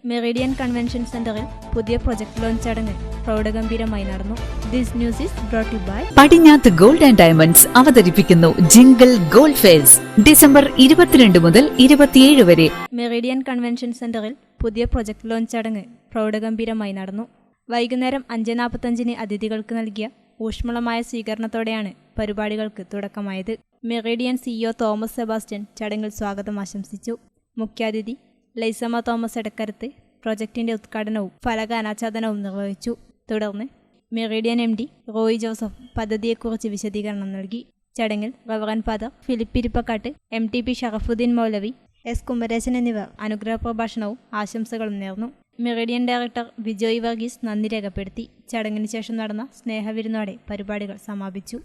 Meridian convention സെന്ററിൽ പുതിയ project launch ചടങ്ങ് പ്രൗഢഗംഭീരമായി നടന്നു. This news is brought you by Padinjath gold and diamonds അവതരിപ്പിക്കുന്നു ജിംഗിൾ ഗോൾഡ് ഫെസ്റ്റ് ഡിസംബർ 22 മുതൽ 27 വരെ. മെറിഡിയൻ കൺവെൻഷൻ സെന്ററിൽ പുതിയ പ്രൊജക്ട് ലോഞ്ച് ചടങ്ങ് പ്രൗഢഗംഭീരമായി നടന്നു. വൈകുന്നേരം 5:45 അതിഥികൾക്ക് നൽകിയ ഊഷ്മളമായ സ്വീകരണത്തോടെയാണ് പരിപാടികൾക്ക് തുടക്കമായത്. മെറിഡിയൻ CEO തോമസ് സെബാസ്റ്റ്യൻ ചടങ്ങിൽ സ്വാഗതം ആശംസിച്ചു. മുഖ്യാതിഥി ലൈസമ്മ തോമസ് എടക്കരത്ത് പ്രൊജക്ടിന്റെ ഉദ്ഘാടനവും ഫലക അനാച്ഛാദനവും നിർവഹിച്ചു. തുടർന്ന് മെറിഡിയൻ MD റോയി ജോസഫ് പദ്ധതിയെക്കുറിച്ച് വിശദീകരണം നൽകി. ചടങ്ങിൽ reverend father Philip Irippakkatt, MTP Sharafuddin Moulavi, S Kumaresan എന്നിവർ അനുഗ്രഹ പ്രഭാഷണവും ആശംസകളും നേർന്നു. മെറിഡിയൻ ഡയറക്ടർ വിജോയ് വർഗീസ് നന്ദി രേഖപ്പെടുത്തി. ചടങ്ങിന് ശേഷം നടന്ന സ്നേഹവിരുന്നോടെ പരിപാടികൾ സമാപിച്ചു.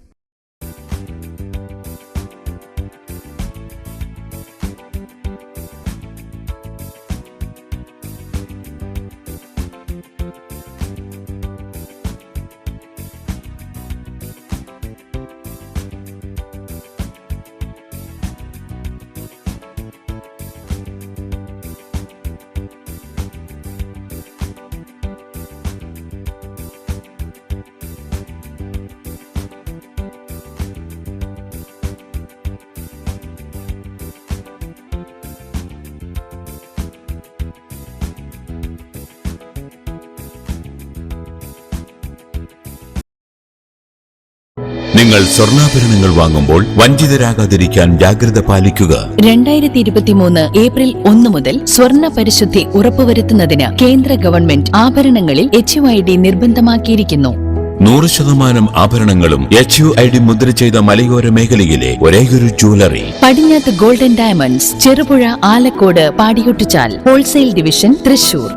നിങ്ങൾ സ്വർണ്ണാഭരണങ്ങൾ വാങ്ങുമ്പോൾ വഞ്ചിതരാകാതിരിക്കാൻ ജാഗ്രത പാലിക്കുക. 2023 ഏപ്രിൽ 1 മുതൽ സ്വർണ്ണ പരിശുദ്ധി ഉറപ്പുവരുത്തുന്നതിന് കേന്ദ്ര ഗവൺമെന്റ് ആഭരണങ്ങളിൽ HUID നിർബന്ധമാക്കിയിരിക്കുന്നു. 100% ആഭരണങ്ങളും HUID മുദ്ര ചെയ്ത മലയോര മേഖലയിലെ ഒരേയൊരു jewellery Padinjath golden diamonds, Cherupuzha, Alakode, Padiyottuchal, wholesale division, Thrissur.